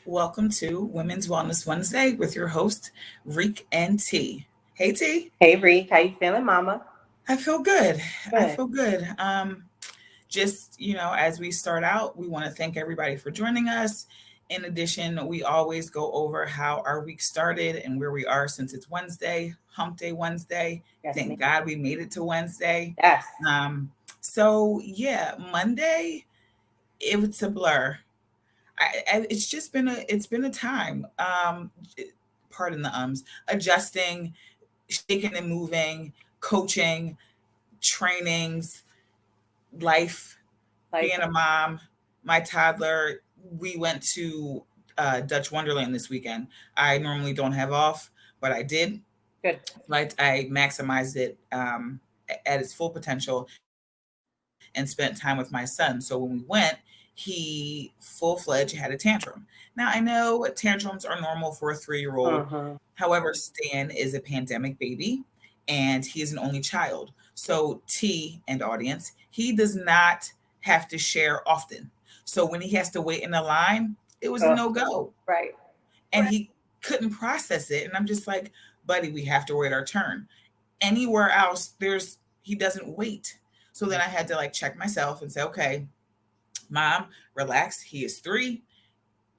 Welcome to Women's Wellness Wednesday with your host, Reek and T. Hey, T. Hey, Reek. How you feeling, Mama? I feel good. Good. I feel good. Just, as we start out, we want to thank everybody for joining us. In addition, we always go over how our week started and where we are since it's Wednesday, Hump Day Wednesday. Yes, Thank ma'am. God we made it to Wednesday. Yes. Monday, it's a blur. It's been a time. Pardon the adjusting, shaking and moving, coaching, trainings, life, being a mom, my toddler. We went to Dutch Wonderland this weekend. I normally don't have off, but I did. Good. I maximized it at its full potential and spent time with my son. So when we went, he full-fledged had a tantrum. Now, I know tantrums are normal for a 3-year-old. However, Stan is a pandemic baby and he is an only child. So T and audience, he does not have to share often. So when he has to wait in the line, it was a no-go. Right. And he couldn't process it. And I'm just like, buddy, we have to wait our turn. Anywhere else, he doesn't wait. So then I had to check myself and say, okay, Mom, relax. He is 3.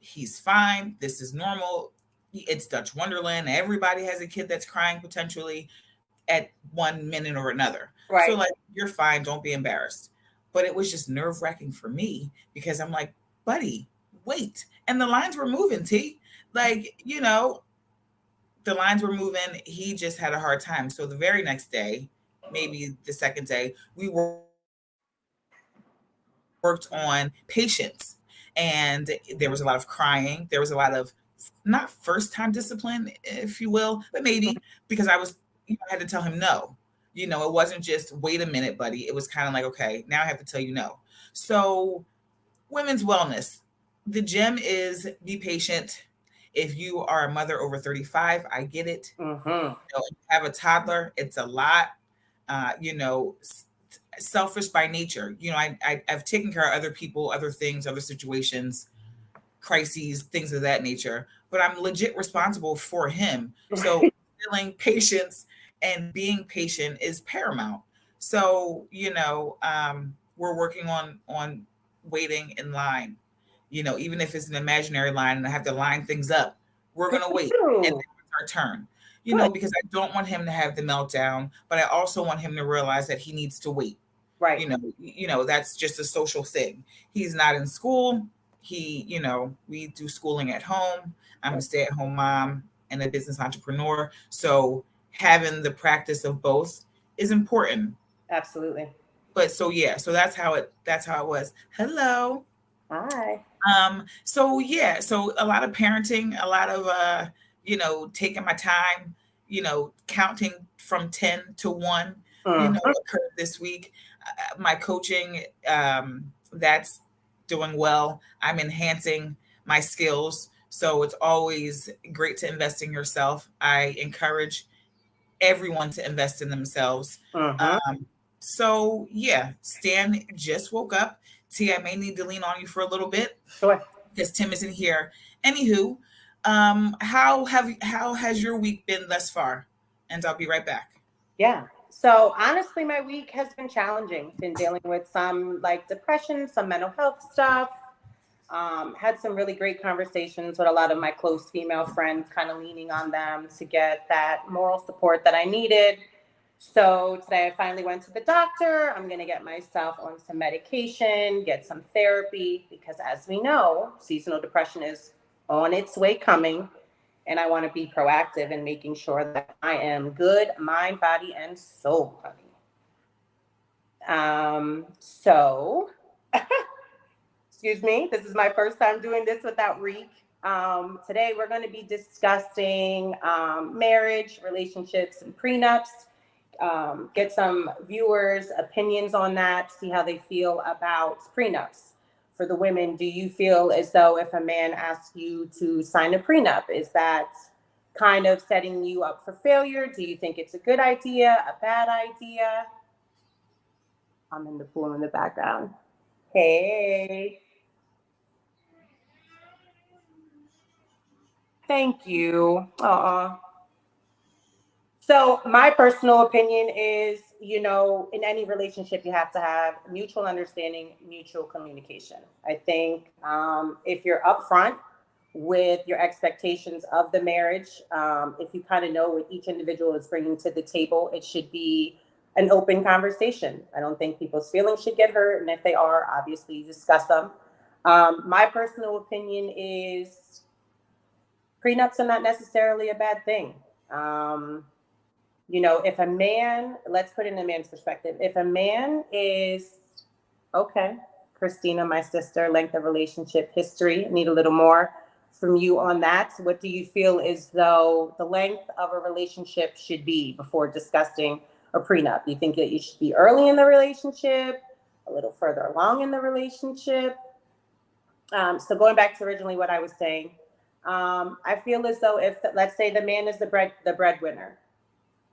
He's fine. This is normal. It's Dutch Wonderland. Everybody has a kid that's crying potentially at one minute or another. Right. So you're fine. Don't be embarrassed. But it was just nerve-wracking for me because I'm like, buddy, wait. And the lines were moving, T. The lines were moving. He just had a hard time. So the very next day, maybe the second day, we worked on patience. And there was a lot of crying. There was a lot of not first-time discipline, if you will, but maybe because I had to tell him no. It wasn't just wait a minute, buddy. It was kind of like, okay, now I have to tell you no. So women's wellness, the gem is be patient. If you are a mother over 35, I get it. If you have a toddler, it's a lot. Selfish by nature. I've taken care of other people, other things, other situations, crises, things of that nature, but I'm legit responsible for him. So feeling patience and being patient is paramount. So, we're working on waiting in line, even if it's an imaginary line and I have to line things up, we're going to wait and then it's our turn. Because I don't want him to have the meltdown, but I also want him to realize that he needs to wait. Right. That's just a social thing. He's not in school. We do schooling at home. I'm a stay-at-home mom and a business entrepreneur. So having the practice of both is important. Absolutely. But so that's how it was. Hello. Hi. So a lot of parenting, a lot of taking my time, counting from 10 to 1, occurred this week. My coaching, that's doing well. I'm enhancing my skills. So it's always great to invest in yourself. I encourage everyone to invest in themselves. Stan just woke up. T, I may need to lean on you for a little bit. Sure. Because Tim isn't here. Anywho, how has your week been thus far? And I'll be right back. Yeah. So honestly, my week has been challenging. Been dealing with some depression, some mental health stuff. Had some really great conversations with a lot of my close female friends, kind of leaning on them to get that moral support that I needed. So today I finally went to the doctor. I'm going to get myself on some medication, get some therapy, because as we know, seasonal depression is on its way coming. And I want to be proactive in making sure that I am good, mind, body, and soul, honey. So, excuse me, this is my first time doing this without Reek. Today we're going to be discussing marriage, relationships, and prenups. Get some viewers' opinions on that, see how they feel about prenups. For the women, do you feel as though if a man asks you to sign a prenup, is that kind of setting you up for failure? Do you think it's a good idea, a bad idea? I'm in the pool in the background. Hey. Thank you. So my personal opinion is, in any relationship, you have to have mutual understanding, mutual communication. I think if you're upfront with your expectations of the marriage, if you kind of know what each individual is bringing to the table, it should be an open conversation. I don't think people's feelings should get hurt. And if they are, obviously you discuss them. My personal opinion is prenups are not necessarily a bad thing. If a man, let's put it in a man's perspective. If a man is, okay, Christina, my sister, length of relationship history, need a little more from you on that. What do you feel as though the length of a relationship should be before discussing a prenup? You think that you should be early in the relationship, a little further along in the relationship? So going back to originally what I was saying, I feel as though if, let's say, the man is the breadwinner,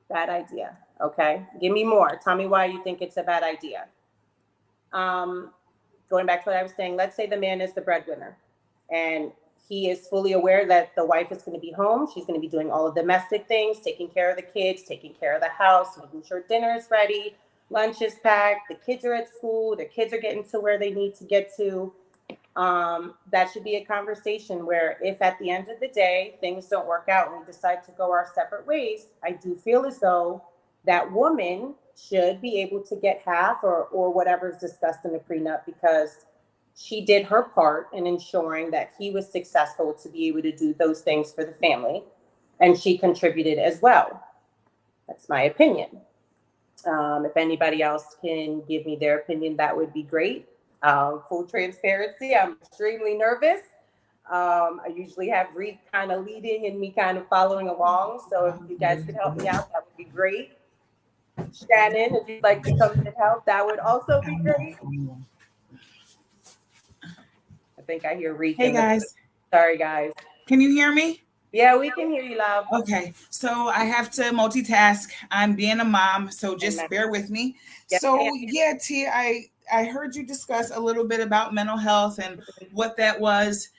bad idea. Okay, give me more. Tell me why you think it's a bad idea. Going back to what I was saying, let's say the man is the breadwinner and he is fully aware that the wife is going to be home. She's going to be doing all of the domestic things, taking care of the kids, taking care of the house, making sure dinner is ready, lunch is packed, the kids are at school, the kids are getting to where they need to get to. That should be a conversation where if at the end of the day, things don't work out and we decide to go our separate ways, I do feel as though that woman should be able to get half or whatever is discussed in the prenup because she did her part in ensuring that he was successful to be able to do those things for the family. And she contributed as well. That's my opinion. If anybody else can give me their opinion, that would be great. Full transparency, I'm extremely nervous. I usually have Reed kind of leading and me kind of following along. So if you guys could help me out, that would be great. Shannon, if you'd like to come in and help, that would also be great. I think I hear Reed. Hey guys. Sorry guys. Can you hear me? Yeah, we can hear you, love. Okay, so I have to multitask. I'm being a mom, so just bear with me. Yep. So yeah, T, I heard you discuss a little bit about mental health and what that was,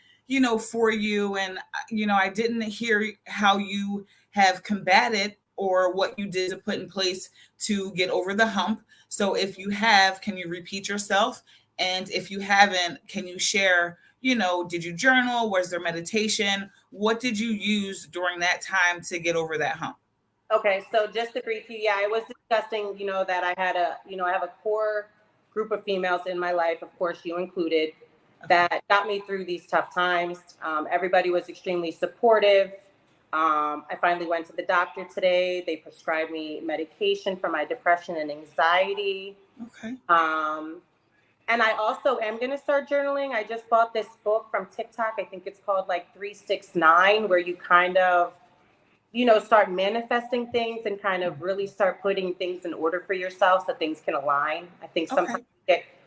for you. And, I didn't hear how you have combated or what you did to put in place to get over the hump. So if you have, can you repeat yourself? And if you haven't, can you share, did you journal? Was there meditation? What did you use during that time to get over that hump? Okay, so just to brief you, I was discussing, that I had I have a core group of females in my life, of course, you included, that got me through these tough times. Everybody was extremely supportive. I finally went to the doctor today. They prescribed me medication for my depression and anxiety. Okay. And I also am going to start journaling. I just bought this book from TikTok. I think it's called 369, where you kind of, start manifesting things and kind of really start putting things in order for yourself so things can align. I think sometimes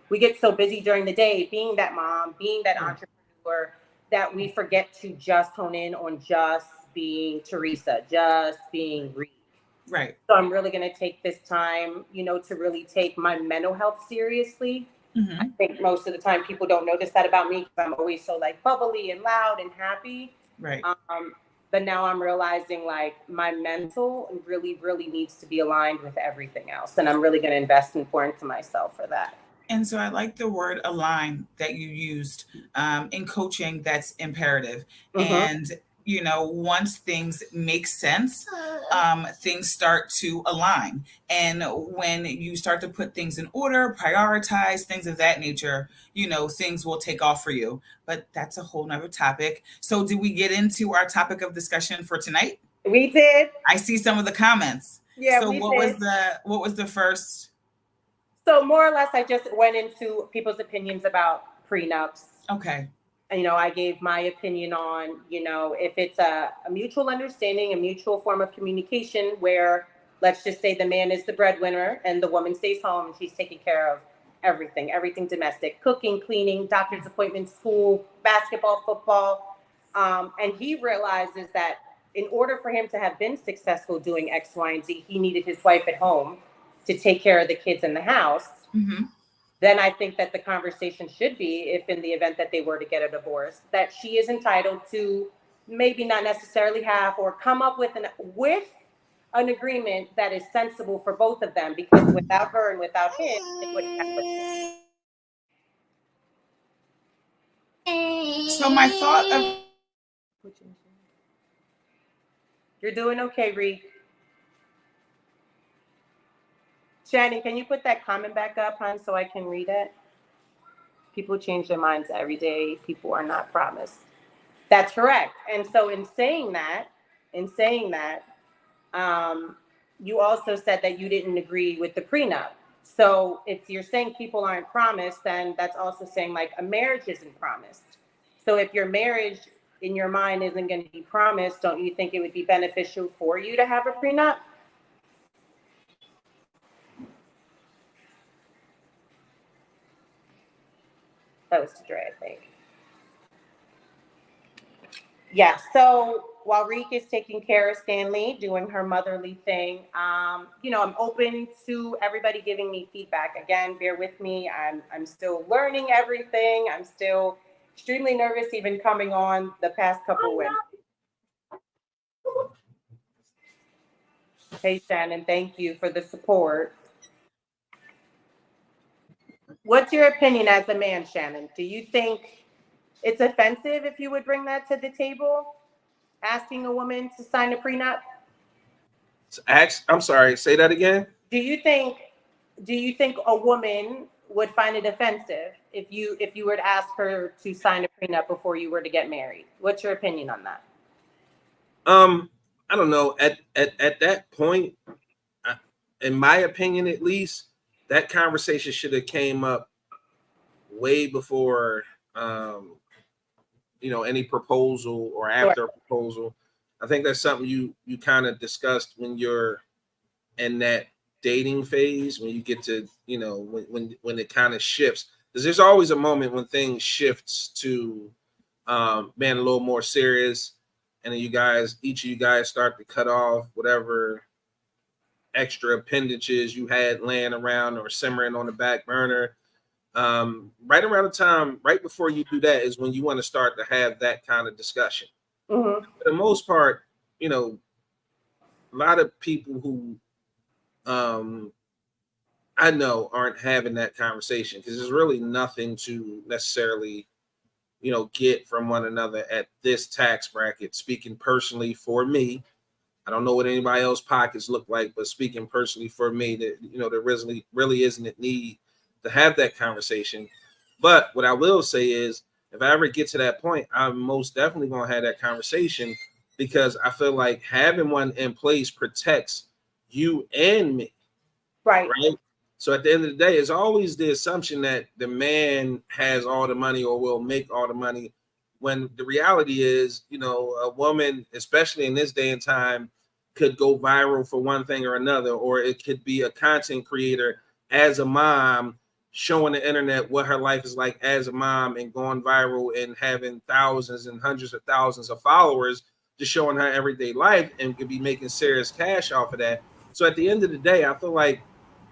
we get so busy during the day, being that mom, being that entrepreneur, that we forget to just hone in on just being Teresa, just being Reed. Right. So I'm really going to take this time, to really take my mental health seriously. Mm-hmm. I think most of the time people don't notice that about me because I'm always so bubbly and loud and happy. Right. But now I'm realizing my mental really, really needs to be aligned with everything else. And I'm really going to invest and pour into myself for that. And so I like the word align that you used in coaching. That's imperative. Mm-hmm. And, once things make sense, things start to align. And when you start to put things in order, prioritize things of that nature, things will take off for you. But that's a whole nother topic. So, did we get into our topic of discussion for tonight? We did. I see some of the comments. Yeah, so we what did. was the first? So more or less, I just went into people's opinions about prenups. Okay. I gave my opinion on, if it's a mutual understanding, a mutual form of communication where, let's just say the man is the breadwinner and the woman stays home and she's taking care of everything domestic, cooking, cleaning, doctor's appointments, school, basketball, football. And he realizes that in order for him to have been successful doing X, Y, and Z, he needed his wife at home to take care of the kids in the house. Mm-hmm. Then I think that the conversation should be, if in the event that they were to get a divorce, that she is entitled to maybe not necessarily have or come up with an agreement that is sensible for both of them, because without her and without him, they wouldn't have it. So my thought of... You're doing okay, Reek. Shannon, can you put that comment back up, hon, so I can read it? People change their minds every day. People are not promised. That's correct. And so in saying that, you also said that you didn't agree with the prenup. So if you're saying people aren't promised, then that's also saying like a marriage isn't promised. So if your marriage in your mind isn't going to be promised, don't you think it would be beneficial for you to have a prenup? That was to Dre, I think. Yeah, so while Reek is taking care of Stanley, doing her motherly thing, I'm open to everybody giving me feedback. Again, bear with me. I'm still learning everything. I'm still extremely nervous, even coming on the past couple Wednesdays. Hey, Shannon, thank you for the support. What's your opinion as a man, Shannon? Do you think it's offensive if you would bring that to the table, asking a woman to sign a prenup? I'm sorry, say that again. Do you think a woman would find it offensive if you were to ask her to sign a prenup before you were to get married? What's your opinion on that? I don't know. At that point, in my opinion, at least, that conversation should have came up way before, any proposal or after a proposal. I think that's something you kind of discussed when you're in that dating phase, when you get to, when it kind of shifts, because there's always a moment when things shifts to being a little more serious. And then each of you guys start to cut off whatever extra appendages you had laying around or simmering on the back burner. Right around the time, right before you do that, is when you want to start to have that kind of discussion. Mm-hmm. For the most part, a lot of people who I know aren't having that conversation because there's really nothing to necessarily get from one another at this tax bracket. Speaking personally for me, I don't know what anybody else's pockets look like, but speaking personally for me, that there really isn't a need to have that conversation. But what I will say is, if I ever get to that point, I'm most definitely going to have that conversation, because I feel like having one in place protects you and me. Right. So at the end of the day, it's always the assumption that the man has all the money or will make all the money, when the reality is, a woman, especially in this day and time, could go viral for one thing or another, or it could be a content creator as a mom showing the internet what her life is like as a mom and going viral and having thousands and hundreds of thousands of followers, just showing her everyday life, and could be making serious cash off of that. So at the end of the day, I feel like,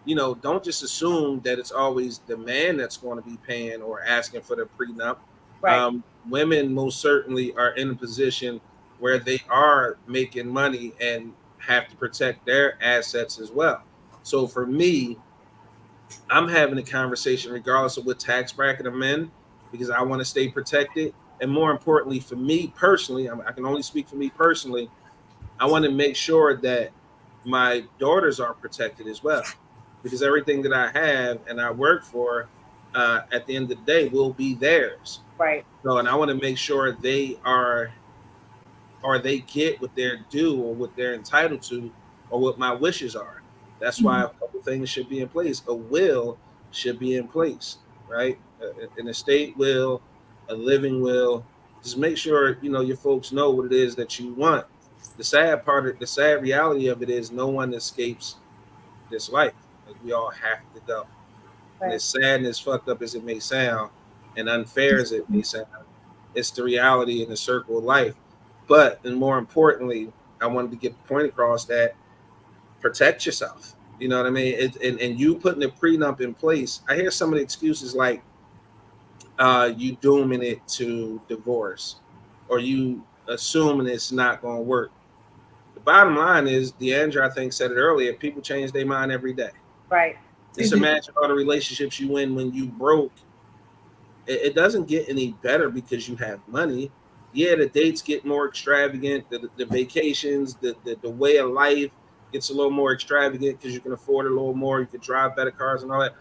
don't just assume that it's always the man that's going to be paying or asking for the prenup. Right. Women most certainly are in a position where they are making money and have to protect their assets as well. So for me, I'm having a conversation regardless of what tax bracket I'm in, because I want to stay protected. And more importantly, for me personally, I can only speak for me personally, I want to make sure that my daughters are protected as well, because everything that I have and I work for, at the end of the day, will be theirs. Right. So, and I want to make sure they are, or they get what they're due or what they're entitled to or what my wishes are. That's why a couple things should be in place. A will should be in place, right? An estate will, a living will. Just make sure your folks know what it is that you want. The sad reality of it is no one escapes this life. Like, we all have to go. And Right. as sad and as fucked up as it may sound, and unfair as it may sound, it's the reality in the circle of life. But, and more importantly, I wanted to get the point across that protect yourself. You know what I mean? And you putting a prenup in place, I hear some of the excuses like you dooming it to divorce, or you assuming it's not going to work. The bottom line is, DeAndre, I think, said it earlier, people change their mind every day. Right. Just imagine all the relationships you in when you broke. It doesn't get any better because you have money. Yeah, the dates get more extravagant, the vacations, the way of life gets a little more extravagant because you can afford a little more, you can drive better cars and all that.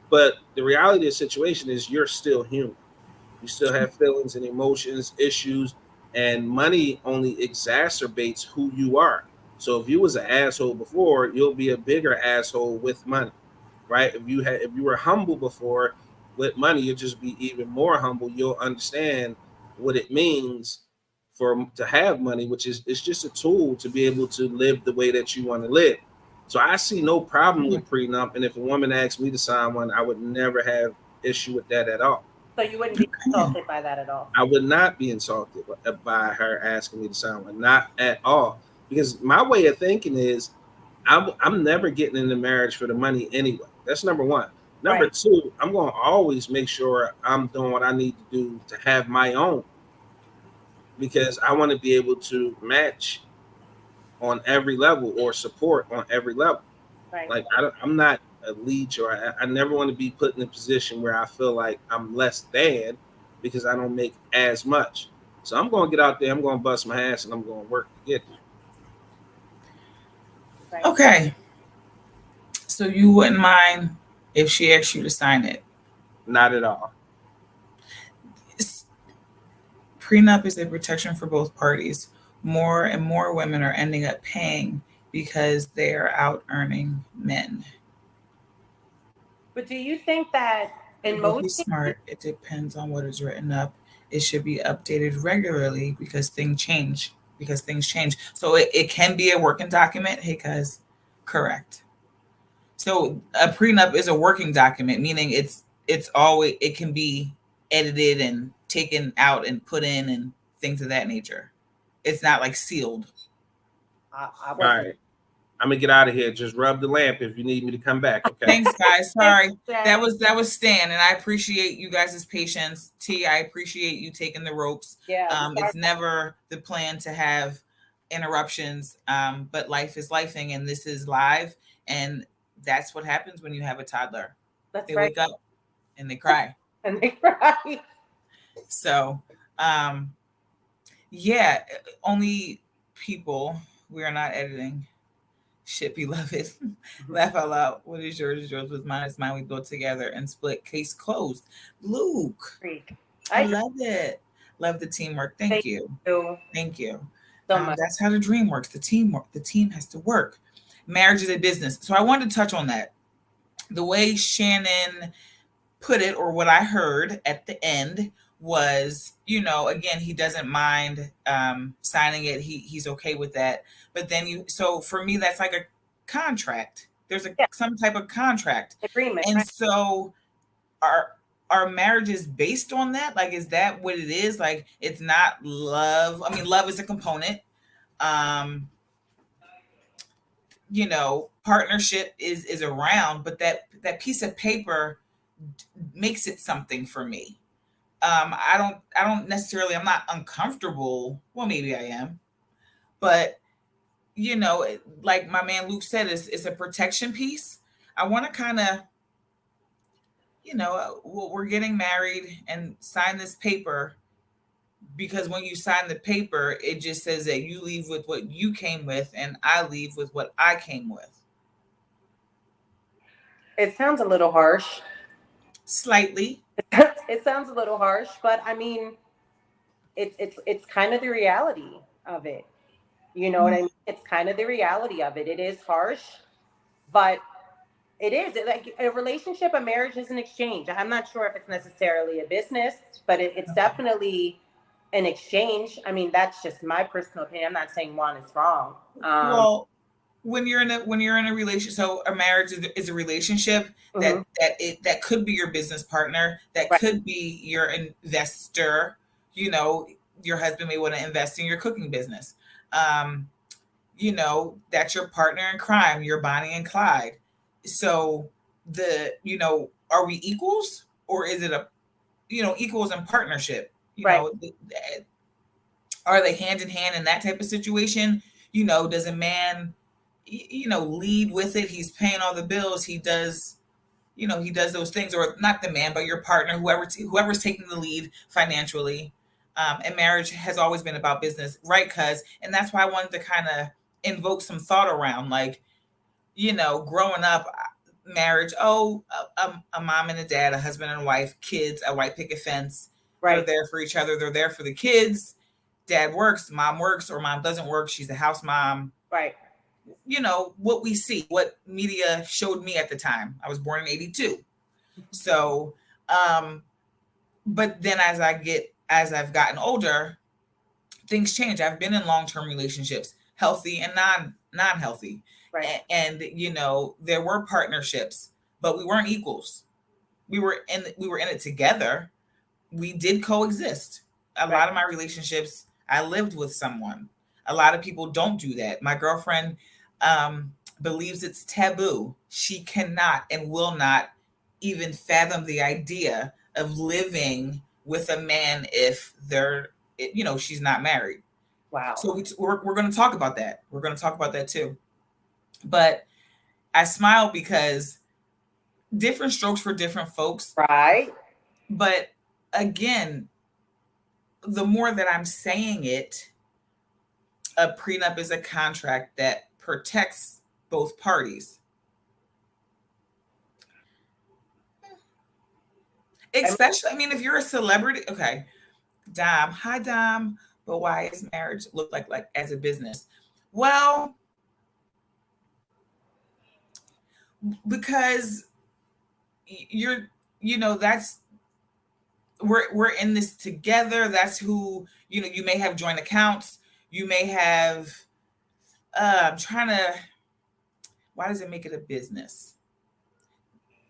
But the reality of the situation is you're still human. You still have feelings and emotions, issues, and money only exacerbates who you are. So if you was an asshole before, you'll be a bigger asshole with money, right? If you were humble before, with money, you'll just be even more humble. You'll understand what it means to have money, which is, it's just a tool to be able to live the way that you want to live. So I see no problem with prenup, and if a woman asks me to sign one, I would never have issue with that at all. So you wouldn't be insulted by that at all? I would not be insulted by her asking me to sign one, not at all. Because my way of thinking is, I'm never getting into marriage for the money anyway. That's number one. Number two, I'm going to always make sure I'm doing what I need to do to have my own, because I want to be able to match on every level or support on every level. Right. Like, I'm not a leech, or I never want to be put in a position where I feel like I'm less than because I don't make as much. So I'm going to get out there, I'm going to bust my ass, and I'm going to work to get there. Right. Okay. So you wouldn't mind if she asked you to sign it? Not at all. Prenup is a protection for both parties. More and more women are ending up paying because they are out earning men. But do you think that in Don't be most smart. It depends on what is written up. It should be updated regularly because things change. So it can be a working document. Hey, cuz, correct. So a prenup is a working document, meaning it can be edited and taken out and put in and things of that nature. It's not like sealed. I All wasn't. right. I'm gonna get out of here. Just rub the lamp if you need me to come back. Okay. Thanks, guys. Sorry. Thanks, That was Stan, and I appreciate you guys' patience. T, I appreciate you taking the ropes. Yeah. It's never the plan to have interruptions, but life is lifing, and this is live, and that's what happens when you have a toddler. That's They right. wake up and they cry. And they cry. So, yeah, only people. We are not editing. Shit, beloved. Laugh out loud. What is yours? Is yours was mine. It's mine. We built together and split. Case closed. Luke. Freak. I love it. Love the teamwork. Thank you. Thank you. So much. That's how the dream works. The teamwork. The team has to work. Marriage is a business. So I wanted to touch on that. The way Shannon put it, or what I heard at the end, was, again, he doesn't mind signing it. He's okay with that. But then so for me, that's like a contract. There's some type of contract agreement. And so our marriages based on that? Like, is that what it is? Like, it's not love. I mean, love is a component. Partnership is around, but that piece of paper makes it something for me. I don't necessarily, I'm not uncomfortable. Well, maybe I am, but like my man Luke said, it's a protection piece. I want to kind of, we're getting married and sign this paper, because when you sign the paper, it just says that you leave with what you came with and I leave with what I came with. It sounds a little harsh. Slightly. It sounds a little harsh, but I mean, it's kind of the reality of it. You know what I mean? It's kind of the reality of it. It is harsh, but it is like a relationship, a marriage is an exchange. I'm not sure if it's necessarily a business, but it's definitely an exchange. I mean, that's just my personal opinion. I'm not saying one is wrong. Well, when you're in a relationship, so a marriage is a relationship Mhm. that could be your business partner, that Right. could be your investor. You know, your husband may want to invest in your cooking business. You know, that's your partner in crime, your Bonnie and Clyde. So are we equals, or is it equals in partnership? Right. Are they hand in hand in that type of situation? Does a man, lead with it? He's paying all the bills. He does those things, or not the man, but your partner, whoever's taking the lead financially. And marriage has always been about business, right? And that's why I wanted to kind of invoke some thought around, like, growing up, marriage. Oh, a mom and a dad, a husband and a wife, kids, a white picket fence. They're Right. there for each other. They're there for the kids. Dad works, or mom doesn't work. She's a house mom. Right. What we see, what media showed me at the time. I was born in 82. So, but then as I've gotten older, things change. I've been in long-term relationships, healthy and non-healthy. Right. And there were partnerships, but we weren't equals. We were in it together. We did coexist. A lot of my relationships, I lived with someone. A lot of people don't do that. My girlfriend believes it's taboo. She cannot and will not even fathom the idea of living with a man if she's not married. Wow. So we're going to talk about that. We're going to talk about that too. But I smile because different strokes for different folks. Right. But again, the more that I'm saying it, a prenup is a contract that protects both parties. Especially, if you're a celebrity, okay. Dom, hi Dom, but why is marriage look like as a business? Well, because that's we're in this together. That's who, you may have joint accounts. You may have, I'm trying to, why does it make it a business?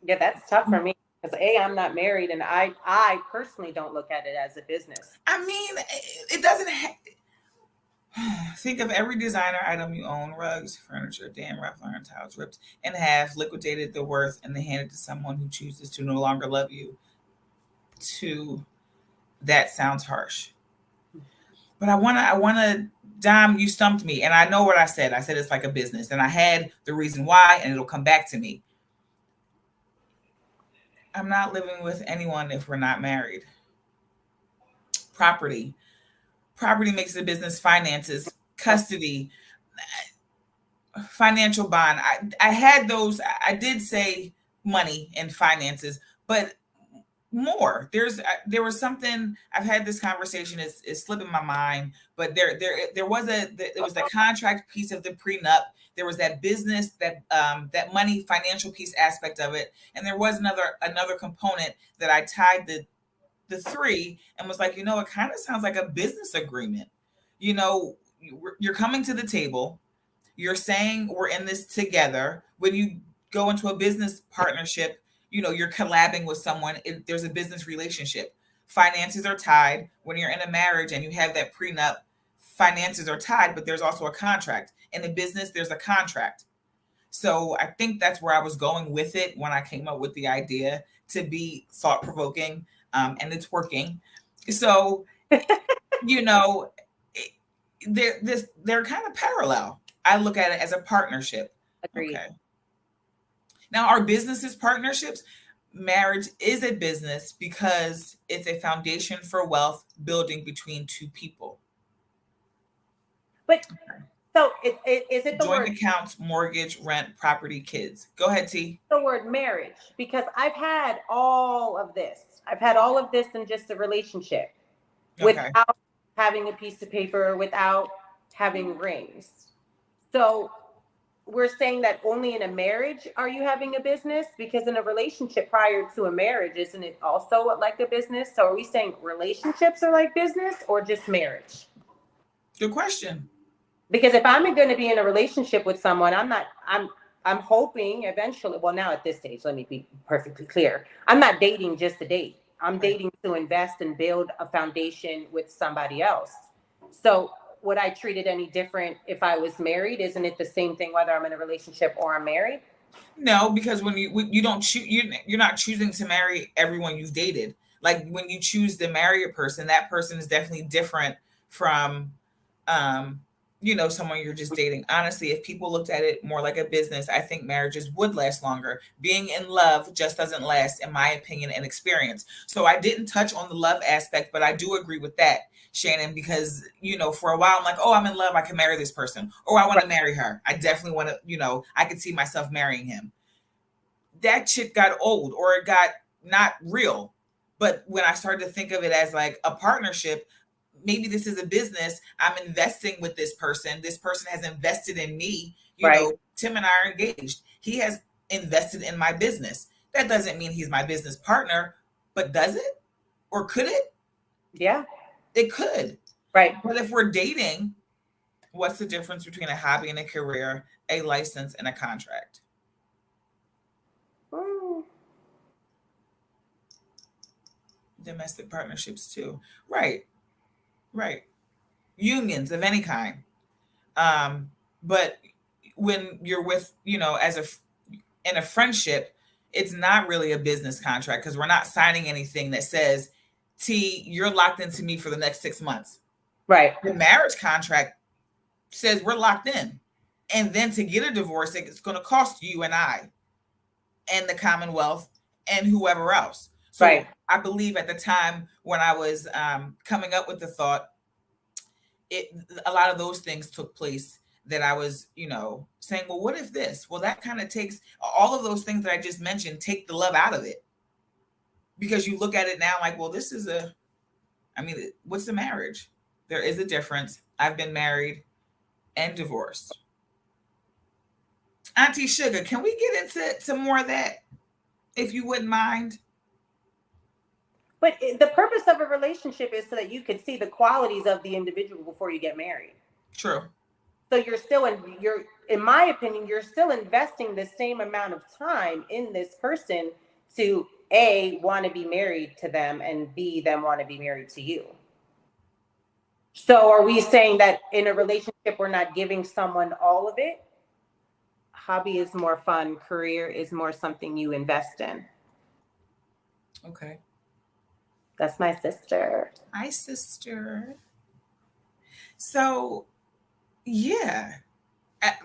Yeah, that's tough for me because I'm not married, and I personally don't look at it as a business. It doesn't think of every designer item you own: rugs, furniture, damn rough iron tiles ripped in half, liquidated the worth, and they hand it to someone who chooses to no longer love you. That sounds harsh. But I wanna, Dom, you stumped me. And I know what I said. I said it's like a business. And I had the reason why, and it'll come back to me. I'm not living with anyone if we're not married. Property makes a business. Finances, custody, financial bond. I had those. I did say money and finances, but more. There was something. I've had this conversation. It's slipping my mind, but there was the contract piece of the prenup. There was that business, that money, financial piece aspect of it, and there was another component that I tied the three and was like, it kind of sounds like a business agreement. You're coming to the table. You're saying we're in this together. When you go into a business partnership, you're collabing with someone. There's a business relationship. Finances are tied. When you're in a marriage and you have that prenup, finances are tied, but there's also a contract. In a business, there's a contract. So I think that's where I was going with it when I came up with the idea to be thought-provoking, and it's working. So, they're kind of parallel. I look at it as a partnership. Agreed. Okay. Now, are businesses partnerships? marriage is a business because it's a foundation for wealth building between two people. But so is it the Joint word accounts, mortgage, rent, property, kids. Go ahead, T. the word marriage? Because I've had all of this. I've had all of this in just a relationship Okay. without having a piece of paper, without having rings. So we're saying that only in a marriage are you having a business? Because in a relationship prior to a marriage, isn't it also like a business? So are we saying relationships are like business or just marriage? Good question. Because if I'm going to be in a relationship with someone, I'm hoping eventually, well, now at this stage, let me be perfectly clear. I'm not dating just to date. I'm dating to invest and build a foundation with somebody else. So would I treat it any different if I was married? Isn't it the same thing whether I'm in a relationship or I'm married? No, because when you don't choose, you're not choosing to marry everyone you've dated. Like when you choose to marry a person, that person is definitely different from someone you're just dating. Honestly, if people looked at it more like a business, I think marriages would last longer. Being in love just doesn't last, in my opinion and experience. So I didn't touch on the love aspect, but I do agree with that, Shannon, because for a while I'm like, oh, I'm in love, I can marry this person, or I want to marry her. I definitely want to, I could see myself marrying him. That shit got old, or it got not real. But when I started to think of it as like a partnership, maybe this is a business. I'm investing with this person. This person has invested in me. Tim and I are engaged. He has invested in my business. That doesn't mean he's my business partner, but does it? Or could it? Yeah. It could. Right. But if we're dating, what's the difference between a hobby and a career, a license and a contract? Domestic partnerships too. Right. Unions of any kind. But when you're with, in a friendship, it's not really a business contract because we're not signing anything that says, T, you're locked into me for the next 6 months. Right. The marriage contract says we're locked in. And then to get a divorce, it's going to cost you and I and the Commonwealth and whoever else. So I believe at the time when I was coming up with the thought, a lot of those things took place that I was, saying, well, what if this? Well, that kind of takes all of those things that I just mentioned, take the love out of it. Because you look at it now like, well, this is what's the marriage? There is a difference. I've been married and divorced. Auntie Sugar, can we get into some more of that, if you wouldn't mind? But the purpose of a relationship is so that you can see the qualities of the individual before you get married. True. So you're still in my opinion, you're still investing the same amount of time in this person to A, want to be married to them, and B, them want to be married to you. So are we saying that in a relationship, we're not giving someone all of it? Hobby is more fun. Career is more something you invest in. Okay. That's my sister. Hi, sister. So, yeah,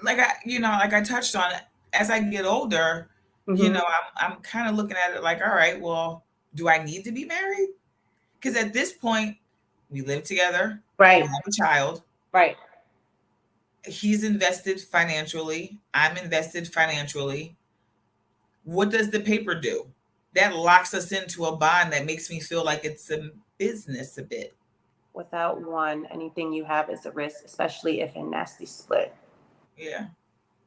like I touched on it. As I get older, I'm kind of looking at it like, all right, well, do I need to be married? Because at this point, we live together. Right. We have a child. Right. He's invested financially. I'm invested financially. What does the paper do? That locks us into a bond that makes me feel like it's a business a bit. Without one, anything you have is a risk, especially if a nasty split. Yeah.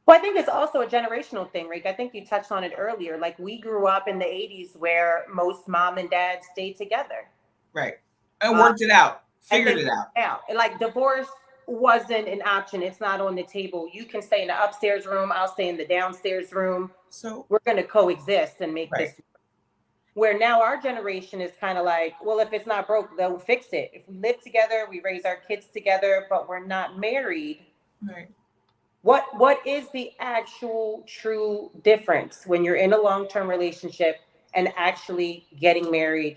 Well, I think it's also a generational thing, Rick. I think you touched on it earlier. Like, we grew up in the 80s where most mom and dad stayed together. Right. And worked it out. Figured it out. Yeah. Like, divorce wasn't an option. It's not on the table. You can stay in the upstairs room. I'll stay in the downstairs room. So we're going to coexist and make this. Where now our generation is kind of like, well, if it's not broke, they'll fix it. If we live together, we raise our kids together, but we're not married. Right. What is the actual true difference when you're in a long-term relationship and actually getting married?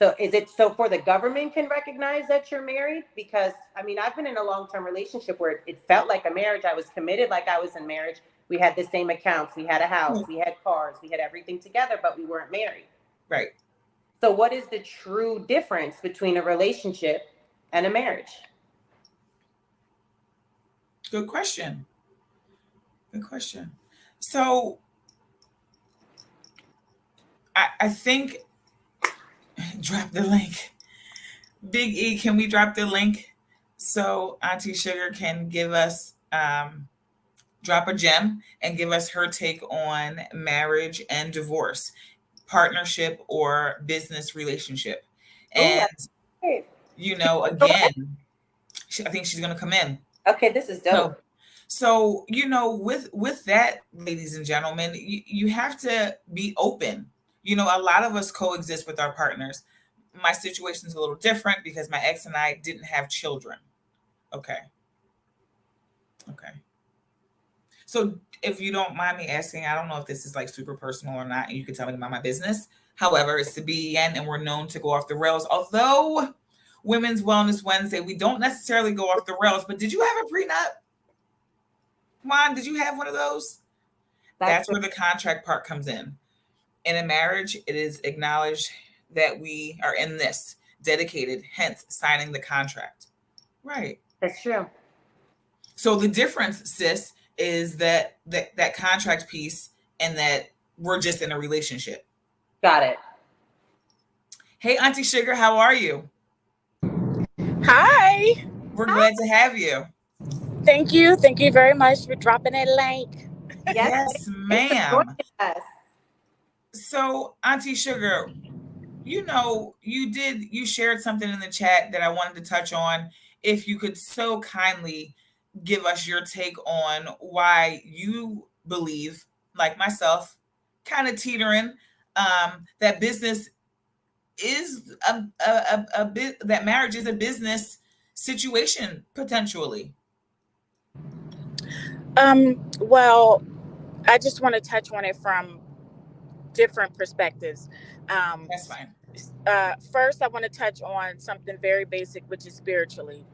So is it so for the government can recognize that you're married? Because I've been in a long-term relationship where it felt like a marriage. I was committed like I was in marriage, We had the same accounts. We had a house. Right. We had cars. We had everything together, but we weren't married. Right. So what is the true difference between a relationship and a marriage? Good question. Good question. So I think drop the link. Big E, can we drop the link so Auntie Sugar can give us drop a gem and give us her take on marriage and divorce, partnership or business relationship. And you know, again, I think she's gonna come in. Okay, this is dope. So you know, with that, ladies and gentlemen, you have to be open. You know, a lot of us coexist with our partners. My situation's a little different because my ex and I didn't have children. Okay. So if you don't mind me asking, I don't know if this is like super personal or not, and you can tell me about my business. However, it's the BEN and we're known to go off the rails. Although Women's Wellness Wednesday, we don't necessarily go off the rails, but did you have a prenup? Juan, did you have one of those? That's where the contract part comes in. In a marriage, it is acknowledged that we are in this, dedicated, hence signing the contract. Right. That's true. So the difference, sis, is that contract piece and that we're just in a relationship. Got it. Hey, Auntie Sugar, how are you? Hi. We're glad to have you. Thank you. Thank you very much for dropping that link. Yes, ma'am. So, Auntie Sugar, you know, you shared something in the chat that I wanted to touch on. If you could so kindly give us your take on why you believe, like myself, kind of teetering, that business is a bit, that marriage is a business situation potentially. Well, I just want to touch on it from different perspectives. That's fine. First, I want to touch on something very basic, which is spiritually.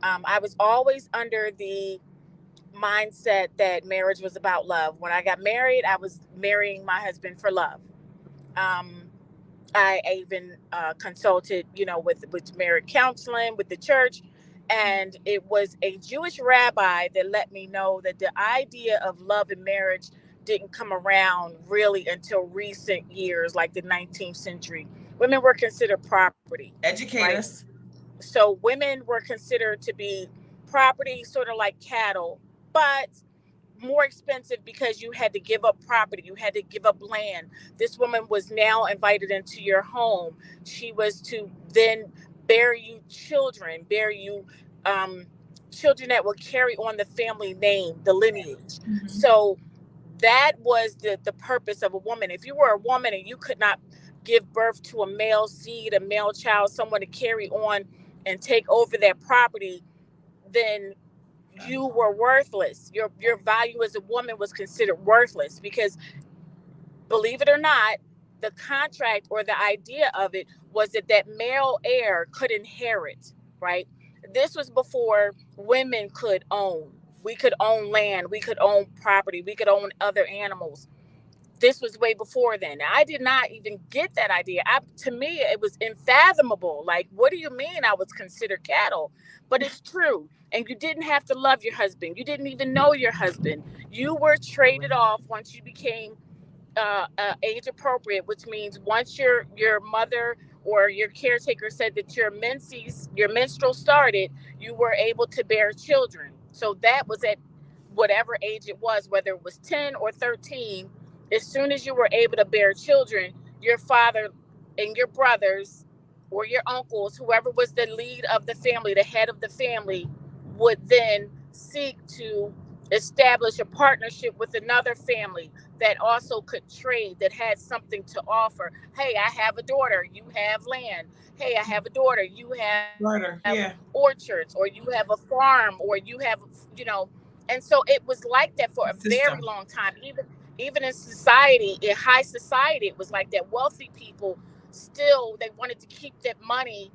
I was always under the mindset that marriage was about love. When I got married, I was marrying my husband for love. I even consulted, with marriage counseling with the church. And it was a Jewish rabbi that let me know that the idea of love and marriage didn't come around really until recent years, like the 19th century. Women were considered property. Educate us. So women were considered to be property, sort of like cattle, but more expensive because you had to give up property. You had to give up land. This woman was now invited into your home. She was to then bear you children that will carry on the family name, the lineage. Mm-hmm. So that was the purpose of a woman. If you were a woman and you could not give birth to a male seed, a male child, someone to carry on and take over that property, then you were worthless. Your value as a woman was considered worthless because, believe it or not, the contract or the idea of it was that male heir could inherit, right? This was before women could own. We could own land. We could own property. We could own other animals. This was way before then. I did not even get that idea. To me, it was unfathomable. Like, what do you mean I was considered cattle? But it's true. And you didn't have to love your husband. You didn't even know your husband. You were traded off once you became age appropriate, which means once your mother or your caretaker said that your menstrual started, you were able to bear children. So that was at whatever age it was, whether it was 10 or 13. As soon as you were able to bear children, your father and your brothers or your uncles, whoever was the lead of the family, the head of the family, would then seek to establish a partnership with another family that also could trade, that had something to offer. Hey, I have a daughter, you have land. Hey, I have a daughter, you have orchards, or you have a farm, or you have, and so it was like that for a very long time. Even in society, in high society, it was like that. Wealthy people still, they wanted to keep that money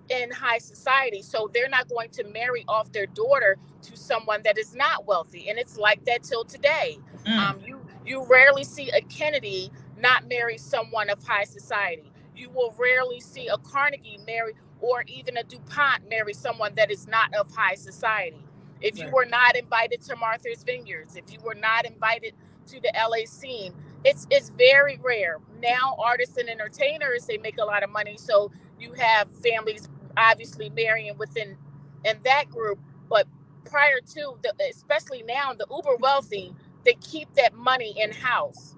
in high society. So they're not going to marry off their daughter to someone that is not wealthy. And it's like that till today. You rarely see a Kennedy not marry someone of high society. You will rarely see a Carnegie marry, or even a DuPont marry someone that is not of high society. If you were not invited to Martha's Vineyards, if you were not invited to the LA scene, it's very rare. Now artists and entertainers, they make a lot of money, so you have families obviously marrying within in that group. But prior to especially now, the uber wealthy, they keep that money in house.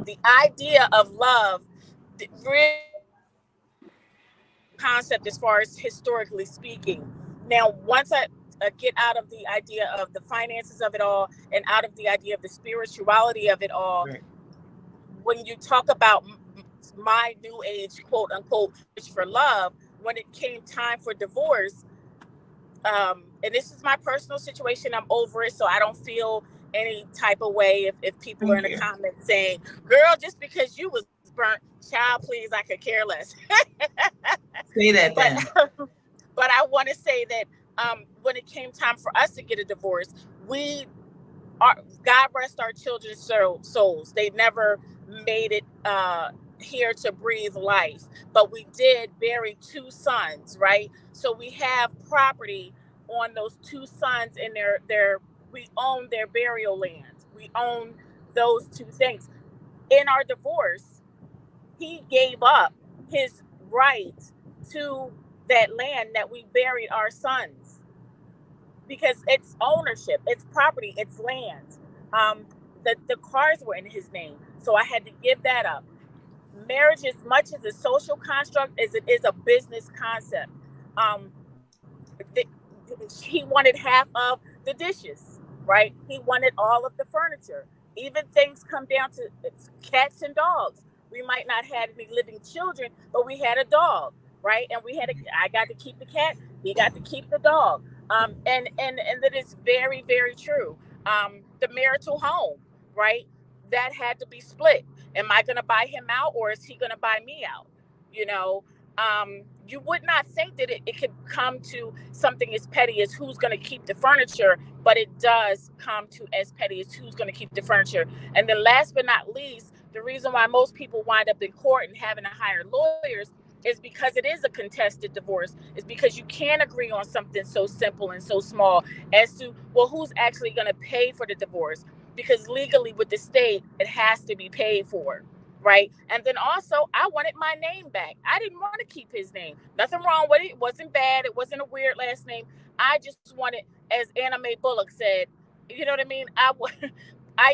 The idea of love, the real concept as far as historically speaking. Now, once I get out of the idea of the finances of it all and out of the idea of the spirituality of it all, when you talk about my new age, quote unquote, for love, when it came time for divorce, and this is my personal situation, I'm over it, so I don't feel any type of way if people are in the comments saying, girl, just because you was burnt, child, please, I could care less. Say that then. But I want to say that when it came time for us to get a divorce, God rest our children's souls. They never made it here to breathe life, but we did bury 2 sons, right? So we have property on those 2 sons, and we own their burial land. We own those 2 things. In our divorce, he gave up his right to that land that we buried our sons, because it's ownership, it's property, it's land. The cars were in his name, so I had to give that up. Marriage, as much as a social construct as it is a business concept, he wanted half of the dishes, right? He wanted all of the furniture. Even things come down to cats and dogs. We might not have any living children, but we had a dog, right? And I got to keep the cat. He got to keep the dog. And that is very, very true. The marital home, right? That had to be split. Am I going to buy him out, or is he going to buy me out? You know, you would not think that it could come to something as petty as who's going to keep the furniture, but it does come to as petty as who's going to keep the furniture. And then last but not least, the reason why most people wind up in court and having to hire lawyers is because it is a contested divorce. Is because you can't agree on something so simple and so small as to, well, who's actually going to pay for the divorce? Because legally with the state, it has to be paid for. Right. And then also, I wanted my name back. I didn't want to keep his name. Nothing wrong with it. It wasn't bad. It wasn't a weird last name. I just wanted, as Anna Mae Bullock said, you know what I mean? I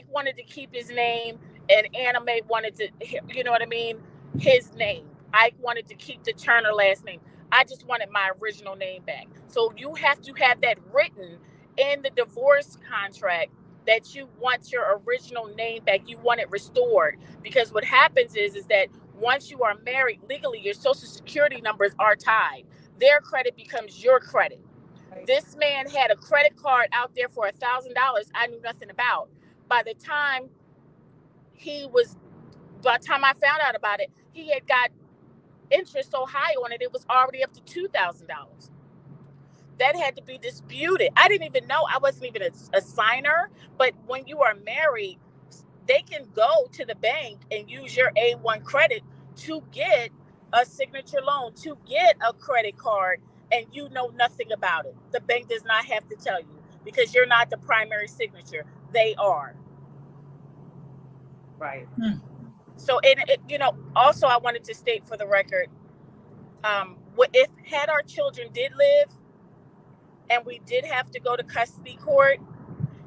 wanted to keep his name, and Anna Mae wanted to, you know what I mean? His name. I wanted to keep the Turner last name. I just wanted my original name back. So you have to have that written in the divorce contract, that you want your original name back. You want it restored, because what happens is that once you are married legally, your social security numbers are tied. Their credit becomes your credit. Right. This man had a credit card out there for $1,000 I knew nothing about. By the time I found out about it, he had got interest so high on it, it was already up to $2,000. That had to be disputed. I didn't even know. I wasn't even a signer. But when you are married, they can go to the bank and use your A1 credit to get a signature loan, to get a credit card, and you know nothing about it. The bank does not have to tell you, because you're not the primary signature. They are. Right. So, also I wanted to state for the record, if had our children did live, and we did have to go to custody court,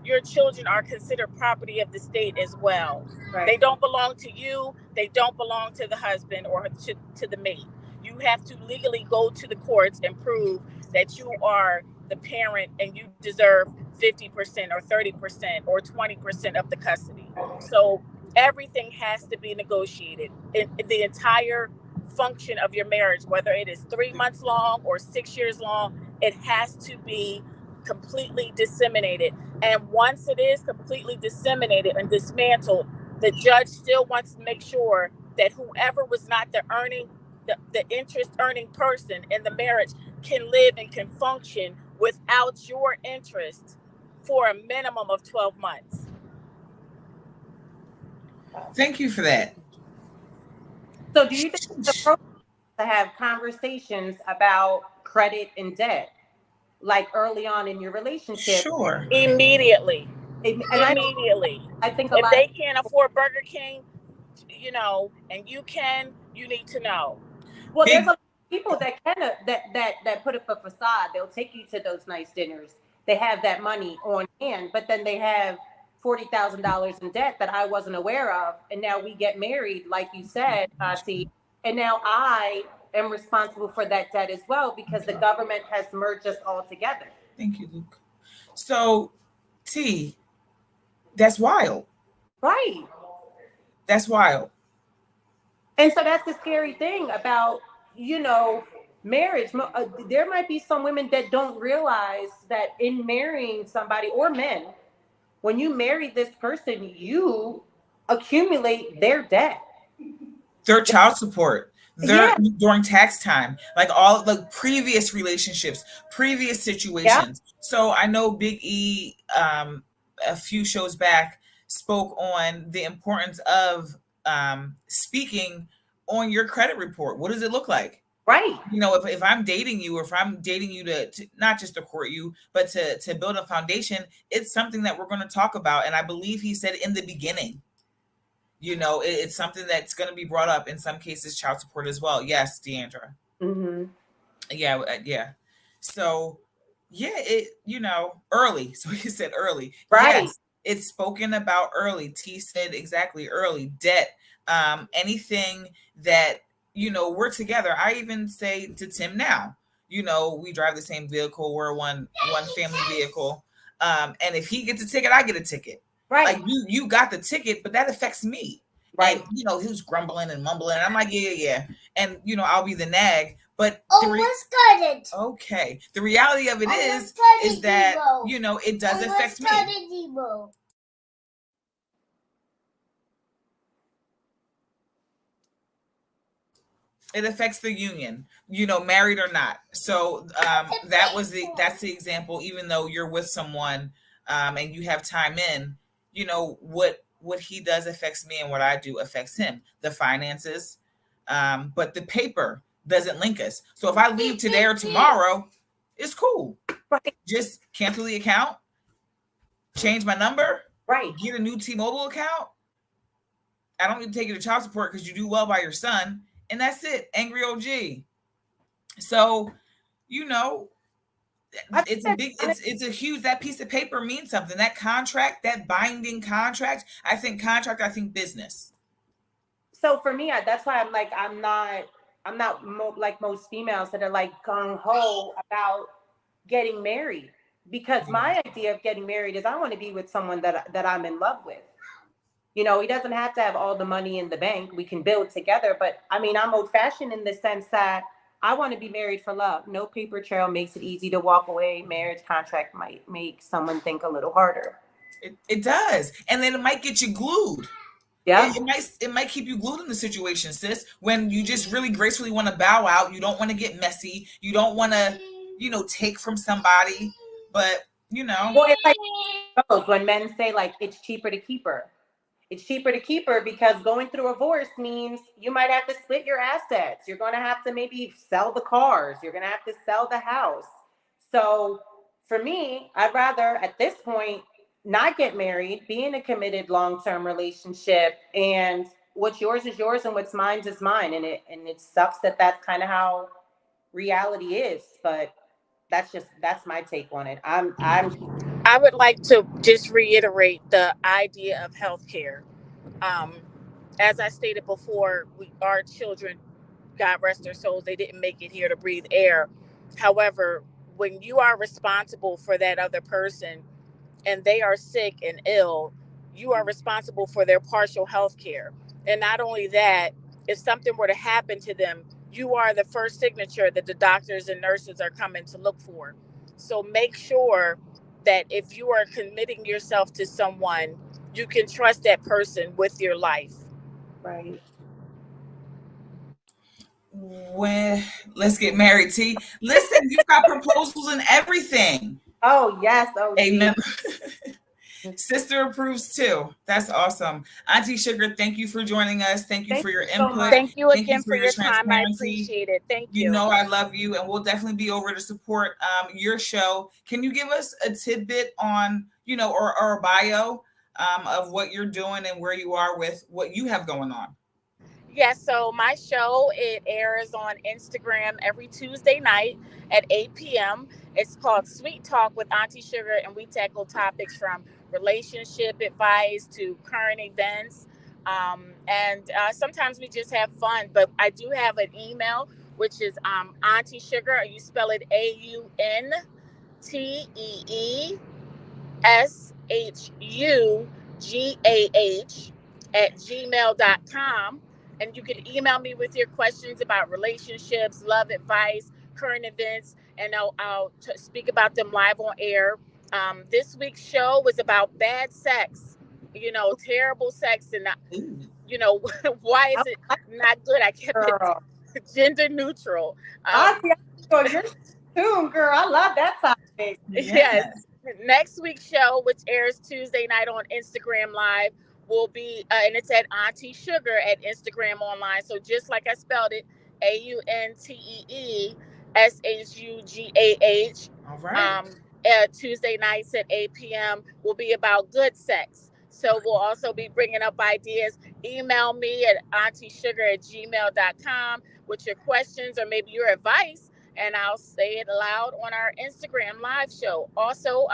your children are considered property of the state as well. Right. They don't belong to you. They don't belong to the husband or to the mate. You have to legally go to the courts and prove that you are the parent and you deserve 50% or 30% or 20% of the custody. So everything has to be negotiated. The entire function of your marriage, whether it is 3 months long or 6 years long, it has to be completely disseminated. And once it is completely disseminated and dismantled, the judge still wants to make sure that whoever was not the interest earning person in the marriage can live and can function without your interest for a minimum of 12 months. Thank you for that. So do you think it's appropriate to have conversations about credit and debt, like early on in your relationship? Sure. Immediately. And Immediately. I think a If lot they can't afford Burger King, and you can, you need to know. well, there's a lot of people that kind of that put up a facade. They'll take you to those nice dinners. They have that money on hand, but then they have $40,000 in debt that I wasn't aware of. And now we get married, like you said, T. And now I am responsible for that debt as well because the government has merged us all together. Thank you, Luke. So, T, that's wild. Right. That's wild. And so that's the scary thing about, marriage. There might be some women that don't realize that in marrying somebody, or men, when you marry this person, you accumulate their debt. Their child support, during tax time, like all the previous relationships, previous situations. Yeah. So I know Big E, a few shows back, spoke on the importance of speaking on your credit report. What does it look like? Right. If I'm dating you, or if I'm dating you to not just to court you, but to build a foundation, it's something that we're going to talk about. And I believe he said in the beginning, it's something that's going to be brought up, in some cases, child support as well. Yes, Deandra. Mm-hmm. Yeah. So, early. So he said early. Right. Yes, it's spoken about early. T said exactly early. Debt, anything that, we're together. I even say to Tim now, we drive the same vehicle. We're one family vehicle. And if he gets a ticket, I get a ticket. Right. Like you got the ticket, but that affects me. Right. And, he was grumbling and mumbling. And I'm like, yeah. And, I'll be the nag. But okay. The reality of it is that, it does affect me. It affects the union, married or not. So that's the example. Even though you're with someone and you have time in, what he does affects me, and what I do affects him. The finances, but the paper doesn't link us. So if I leave today or tomorrow, it's cool. Right. Just cancel the account, change my number, right? Get a new T-Mobile account. I don't need to take you to child support because you do well by your son. And that's it. Angry OG. So, it's a big, it's a huge, that piece of paper means something. That contract, that binding contract, I think business. So for me, that's why I'm not like most females that are like gung ho about getting married, because my idea of getting married is I want to be with someone that I'm in love with. He doesn't have to have all the money in the bank. We can build together. But I mean, I'm old fashioned in the sense that I want to be married for love. No paper trail makes it easy to walk away. Marriage contract might make someone think a little harder. It does. And then it might get you glued. Yeah. It might keep you glued in the situation, sis, when you just really gracefully want to bow out. You don't want to get messy. You don't want to, take from somebody. But, Well, it's like when men say, like, it's cheaper to keep her. It's cheaper to keep her because going through a divorce means you might have to split your assets. You're going to have to maybe sell the cars. You're going to have to sell the house. So for me, I'd rather at this point not get married, be in a committed long-term relationship, and what's yours is yours and what's mine is mine. And it sucks that that's kind of how reality is, but that's my take on it. I would like to just reiterate the idea of healthcare. As I stated before, our children, God rest their souls, they didn't make it here to breathe air. However, when you are responsible for that other person and they are sick and ill, you are responsible for their partial health care. And not only that, if something were to happen to them, you are the first signature that the doctors and nurses are coming to look for. So make sure that if you are committing yourself to someone, you can trust that person with your life. Right. When let's get married, T. Listen, you've got proposals and everything. Oh yes. Oh, amen. Sister approves too. That's awesome. Auntie Sugar, thank you for joining us. Thank you for your you so input. much. Thank you Thank you again for for your your time. I transparency. appreciate it. Thank you. You know I love you, and we'll definitely be over to support your show. Can you give us a tidbit on, or a bio of what you're doing and where you are with what you have going on? Yes, so my show, it airs on Instagram every Tuesday night at 8 p.m. It's called Sweet Talk with Auntie Sugar, and we tackle topics from relationship advice to current events. And sometimes we just have fun, but I do have an email, which is Auntie Sugar. You spell it AUNTEESSUGAH@gmail.com. And you can email me with your questions about relationships, love advice, current events, and I'll speak about them live on air. This week's show was about bad sex, terrible sex, and why is it not good? I kept it gender neutral. Auntie, you're soon, girl. I love that topic. Yes. Next week's show, which airs Tuesday night on Instagram Live, will be, and it's at Auntie Sugar at Instagram Online. So just like I spelled it, AUNTEESSUGAH. All right. Tuesday nights at 8 p.m. will be about good sex. So we'll also be bringing up ideas. Email me at auntie.sugar@gmail.com with your questions or maybe your advice, and I'll say it loud on our Instagram live show. Also,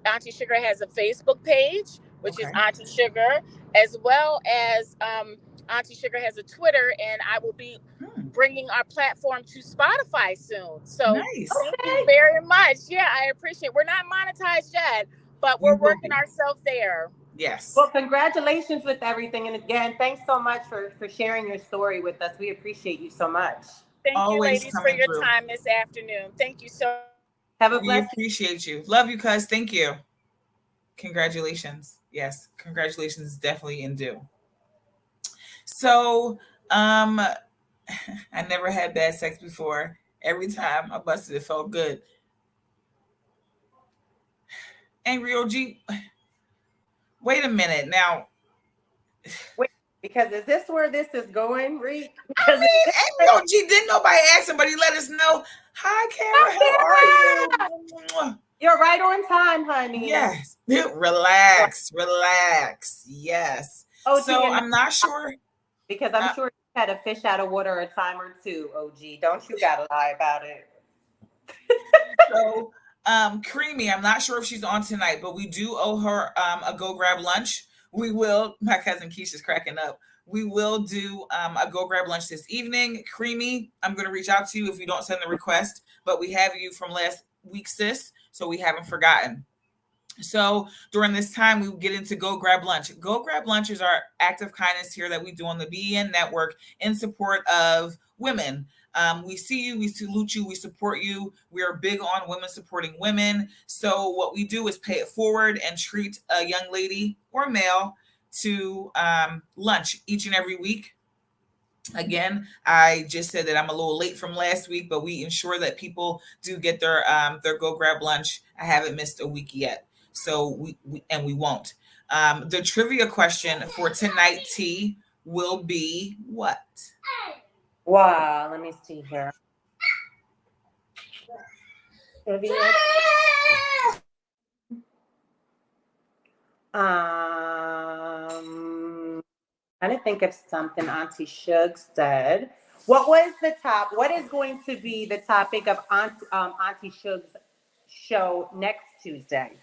Auntie Sugar has a Facebook page, which is Auntie Sugar, as well as Auntie Sugar has a Twitter, and I will be bringing our platform to Spotify soon. So nice. Thank you very much. Yeah, I appreciate it. We're not monetized yet, but we're working ourselves there. Yes. Well, congratulations with everything. And again, thanks so much for sharing your story with us. We appreciate you so much. Thank you, ladies, for your time this afternoon. Thank you so much. Have a blessed day. We appreciate you. Love you, cuz. Thank you. Congratulations. Yes, congratulations is definitely in due. So, I never had bad sex before. Every time I busted, it felt good. Angry OG, wait a minute now. Wait, because is this where this is going, Reek? I mean, Angry OG, didn't nobody ask him, but he let us know. Hi, Kara, how are you? You're right on time, honey. Yes. Relax. Yes. OG, so I'm not sure. Because I'm sure you had a fish out of water a time or two, OG. Don't you gotta lie about it. So Creamy, I'm not sure if she's on tonight, but we do owe her a go grab lunch. We will, my cousin Keisha's cracking up. We will do a go grab lunch this evening. Creamy, I'm going to reach out to you if you don't send the request, but we have you from last week, sis, so we haven't forgotten. So during this time, we will get into Go Grab Lunch. Go Grab Lunch is our act of kindness here that we do on the BEN network in support of women. We see you, we salute you, we support you. We are big on women supporting women. So what we do is pay it forward and treat a young lady or male to lunch each and every week. Again, I just said that I'm a little late from last week, but we ensure that people do get their Go Grab Lunch. I haven't missed a week yet. So we won't. The trivia question for tonight, T, will be what? Wow, let me see here. I didn't think of something Auntie Shug said. What is going to be the topic of Auntie Shug's show next Tuesday?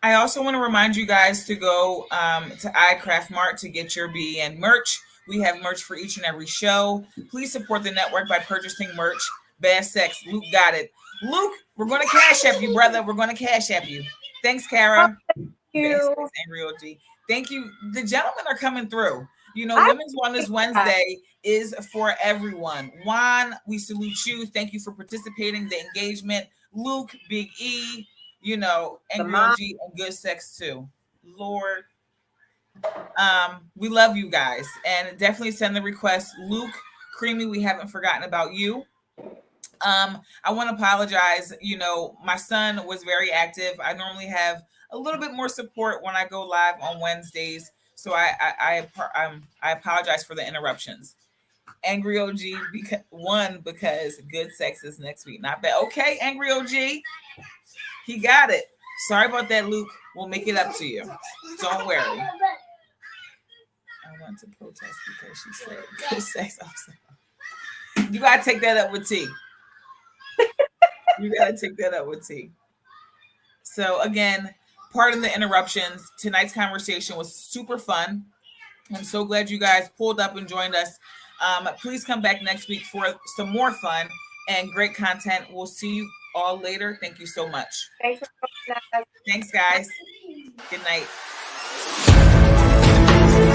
I also want to remind you guys to go to iCraft Mart to get your BEN merch. We have merch for each and every show. Please support the network by purchasing merch. Bad sex. Luke got it. Luke, we're going to cash app you, brother. We're going to cash app you. Thanks, Kara. Thank you. Angry OG. Thank you. The gentlemen are coming through. Women's Wellness Wednesday is for everyone. Juan, we salute you. Thank you for participating, the engagement. Luke, Big E, Angry OG, and good sex too. Lord. We love you guys. And definitely send the request. Luke, Creamy, we haven't forgotten about you. I want to apologize. You know, my son was very active. I normally have a little bit more support when I go live on Wednesdays. So I apologize for the interruptions. Angry OG because good sex is next week. Not bad. Okay, Angry OG. He got it. Sorry about that, Luke. We'll make it up to you. Don't worry. I want to protest because she said good sex also. You gotta take that up with T. You gotta take that up with T. So again, pardon the interruptions. Tonight's conversation was super fun. I'm so glad you guys pulled up and joined us. Please come back next week for some more fun and great content. We'll see you all later. Thank you so much. Thanks for joining us. Thanks, guys. Good night.